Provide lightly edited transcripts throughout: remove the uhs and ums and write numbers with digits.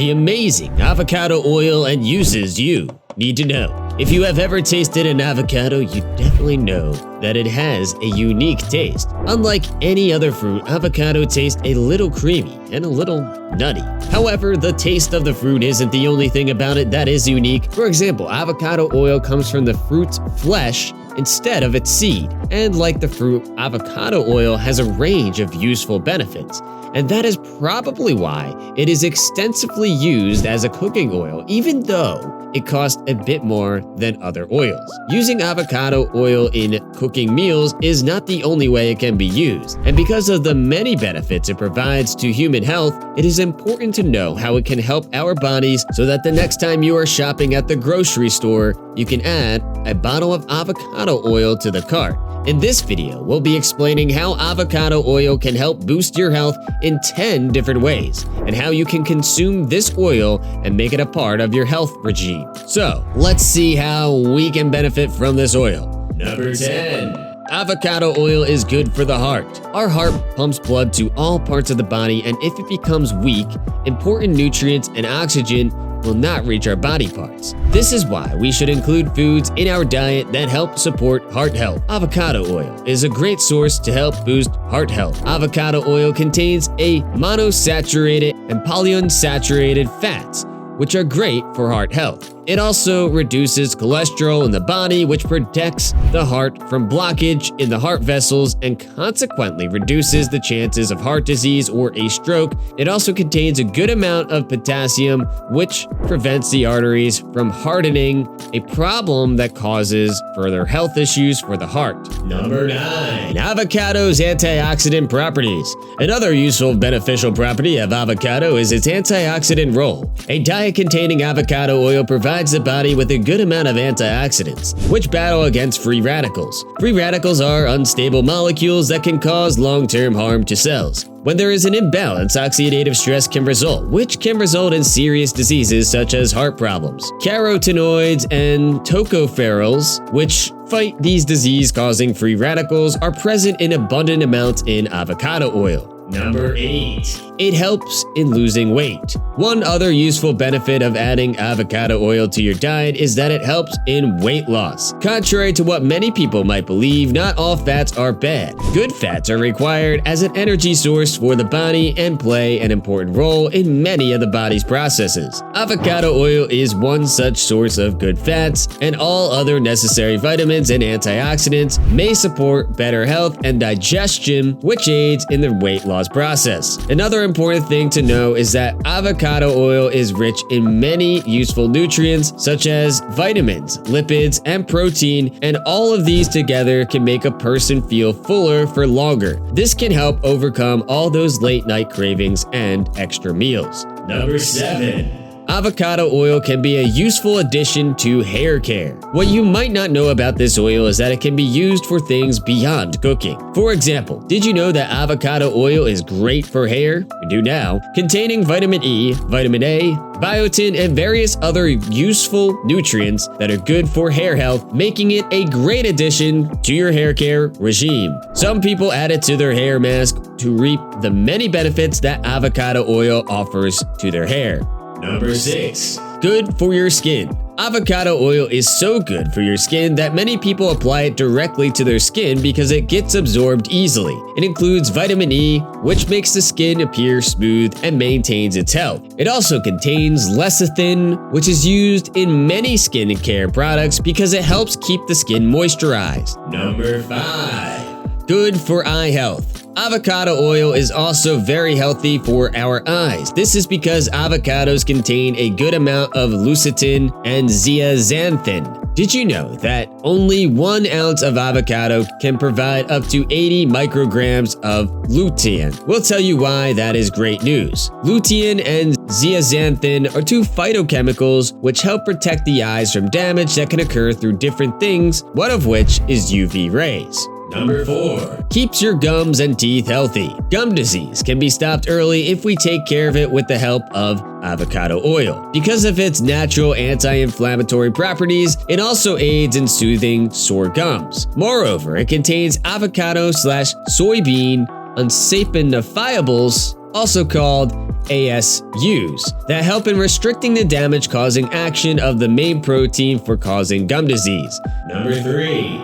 The amazing avocado oil and uses you need to know. If you have ever tasted an avocado, you definitely know that it has a unique taste. Unlike any other fruit, avocado tastes a little creamy and a little nutty. However, the taste of the fruit isn't the only thing about it that is unique. For example, avocado oil comes from the fruit's flesh instead of its seed. And like the fruit, avocado oil has a range of useful benefits. And that is probably why it is extensively used as a cooking oil, even though it costs a bit more than other oils. Using avocado oil in cooking meals is not the only way it can be used. And because of the many benefits it provides to human health, it is important to know how it can help our bodies so that the next time you are shopping at the grocery store, you can add a bottle of avocado oil to the cart. In this video, we'll be explaining how avocado oil can help boost your health in 10 different ways, and how you can consume this oil and make it a part of your health regime. So, let's see how we can benefit from this oil. Number 10. Avocado oil is good for the heart. Our heart pumps blood to all parts of the body, and if it becomes weak, important nutrients and oxygen will not reach our body parts. This is why we should include foods in our diet that help support heart health. Avocado oil is a great source to help boost heart health. Avocado oil contains a monosaturated and polyunsaturated fats, which are great for heart health. It also reduces cholesterol in the body, which protects the heart from blockage in the heart vessels and consequently reduces the chances of heart disease or a stroke. It also contains a good amount of potassium, which prevents the arteries from hardening, a problem that causes further health issues for the heart. Number 9. Avocado's antioxidant properties. Another useful beneficial property of avocado is its antioxidant role. A diet containing avocado oil provides the body with a good amount of antioxidants, which battle against free radicals. Free radicals are unstable molecules that can cause long-term harm to cells. When there is an imbalance, oxidative stress can result, which can result in serious diseases such as heart problems. Carotenoids and tocopherols, which fight these disease-causing free radicals, are present in abundant amounts in avocado oil. Number 8. It helps in losing weight. One other useful benefit of adding avocado oil to your diet is that it helps in weight loss. Contrary to what many people might believe, not all fats are bad. Good fats are required as an energy source for the body and play an important role in many of the body's processes. Avocado oil is one such source of good fats, and all other necessary vitamins and antioxidants may support better health and digestion, which aids in the weight loss process. Another important thing to know is that avocado oil is rich in many useful nutrients such as vitamins, lipids, and protein, and all of these together can make a person feel fuller for longer. This can help overcome all those late night cravings and extra meals. Number 7. Avocado oil can be a useful addition to hair care. What you might not know about this oil is that it can be used for things beyond cooking. For example, did you know that avocado oil is great for hair? You do now. Containing vitamin E, vitamin A, biotin, and various other useful nutrients that are good for hair health, making it a great addition to your hair care regime. Some people add it to their hair mask to reap the many benefits that avocado oil offers to their hair. Number 6. Good for your skin. Avocado oil is so good for your skin that many people apply it directly to their skin because it gets absorbed easily. It includes vitamin E, which makes the skin appear smooth and maintains its health. It also contains lecithin, which is used in many skin care products because it helps keep the skin moisturized. Number 5. Good for eye health. Avocado oil is also very healthy for our eyes. This is because avocados contain a good amount of lecithin and zeaxanthin. Did you know that only 1 ounce of avocado can provide up to 80 micrograms of lutein? We'll tell you why that is great news. Lutein and zeaxanthin are 2 phytochemicals which help protect the eyes from damage that can occur through different things, one of which is UV rays. Number 4. Keeps your gums and teeth healthy. Gum disease can be stopped early if we take care of it with the help of avocado oil. Because of its natural anti-inflammatory properties, it also aids in soothing sore gums. Moreover, it contains avocado/soybean unsaponifiables, also called ASUs, that help in restricting the damage-causing action of the main protein for causing gum disease. Number 3.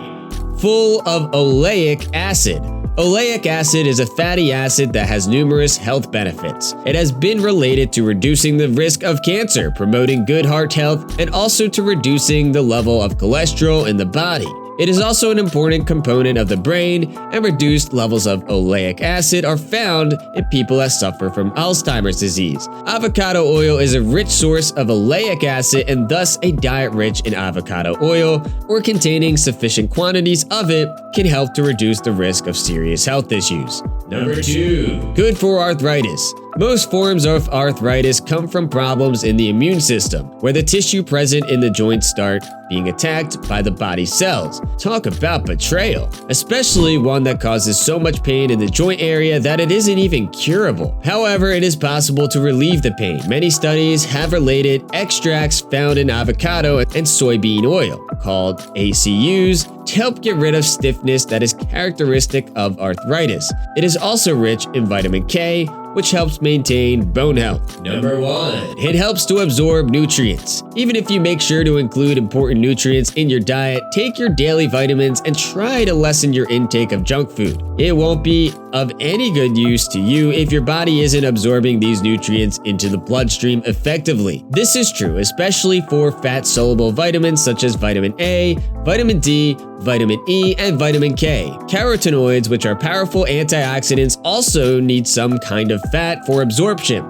Full of oleic acid. Oleic acid is a fatty acid that has numerous health benefits. It has been related to reducing the risk of cancer, promoting good heart health, and also to reducing the level of cholesterol in the body. It is also an important component of the brain, and reduced levels of oleic acid are found in people that suffer from Alzheimer's disease. Avocado oil is a rich source of oleic acid and thus a diet rich in avocado oil or containing sufficient quantities of it can help to reduce the risk of serious health issues. Number 2. Good for arthritis. Most forms of arthritis come from problems in the immune system, where the tissue present in the joints start being attacked by the body's cells. Talk about betrayal, especially one that causes so much pain in the joint area that it isn't even curable. However, it is possible to relieve the pain. Many studies have related extracts found in avocado and soybean oil, called ACUs, to help get rid of stiffness that is characteristic of arthritis. It is also rich in vitamin K, which helps maintain bone health. Number 1. It helps to absorb nutrients. Even if you make sure to include important nutrients in your diet, take your daily vitamins and try to lessen your intake of junk food. It won't be of any good use to you if your body isn't absorbing these nutrients into the bloodstream effectively. This is true especially for fat-soluble vitamins such as vitamin A, vitamin D, vitamin E, and vitamin K. Carotenoids, which are powerful antioxidants, also need some kind of fat for absorption.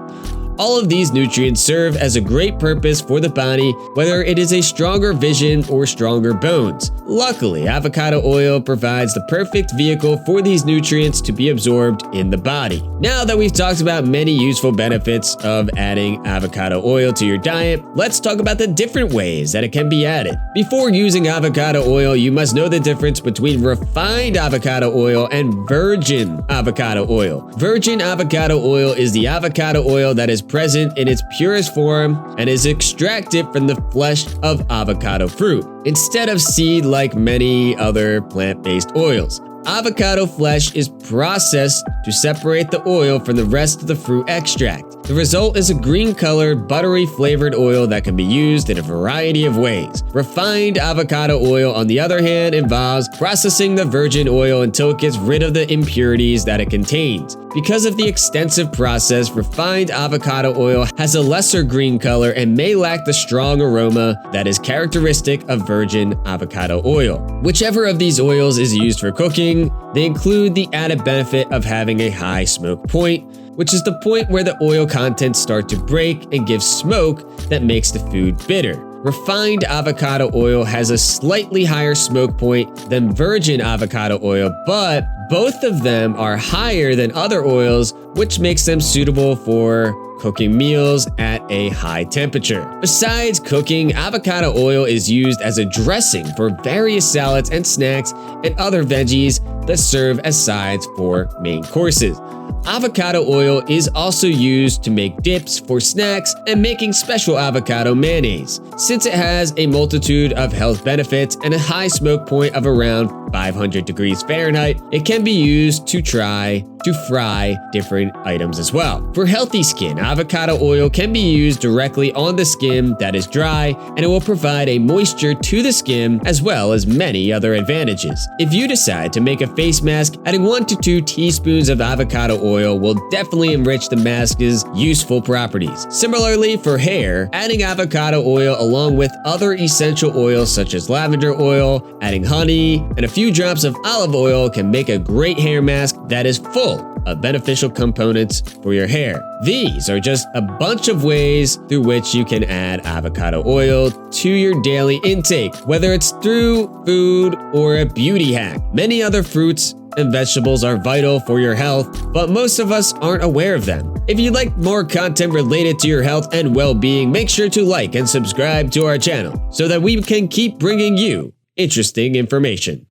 All of these nutrients serve as a great purpose for the body, whether it is a stronger vision or stronger bones. Luckily, avocado oil provides the perfect vehicle for these nutrients to be absorbed in the body. Now that we've talked about many useful benefits of adding avocado oil to your diet, let's talk about the different ways that it can be added. Before using avocado oil, you must know the difference between refined avocado oil and virgin avocado oil. Virgin avocado oil is the avocado oil that is present in its purest form and is extracted from the flesh of avocado fruit, instead of seed like many other plant-based oils. Avocado flesh is processed to separate the oil from the rest of the fruit extract. The result is a green-colored, buttery-flavored oil that can be used in a variety of ways. Refined avocado oil, on the other hand, involves processing the virgin oil until it gets rid of the impurities that it contains. Because of the extensive process, refined avocado oil has a lesser green color and may lack the strong aroma that is characteristic of virgin avocado oil. Whichever of these oils is used for cooking, they include the added benefit of having a high smoke point, which is the point where the oil contents start to break and give smoke that makes the food bitter. Refined avocado oil has a slightly higher smoke point than virgin avocado oil, but both of them are higher than other oils, which makes them suitable for cooking meals at a high temperature. Besides cooking, avocado oil is used as a dressing for various salads and snacks and other veggies that serve as sides for main courses. Avocado oil is also used to make dips for snacks and making special avocado mayonnaise. Since it has a multitude of health benefits and a high smoke point of around 500 degrees Fahrenheit, it can be used to fry different items as well. For healthy skin, avocado oil can be used directly on the skin that is dry, and it will provide a moisture to the skin as well as many other advantages. If you decide to make a face mask, adding 1 to 2 teaspoons of avocado oil will definitely enrich the mask's useful properties. Similarly, for hair, adding avocado oil along with other essential oils such as lavender oil, adding honey, and a few drops of olive oil can make a great hair mask that is full of beneficial components for your hair. These are just a bunch of ways through which you can add avocado oil to your daily intake, whether it's through food or a beauty hack. Many other fruits and vegetables are vital for your health, but most of us aren't aware of them. If you'd like more content related to your health and well-being, make sure to like and subscribe to our channel so that we can keep bringing you interesting information.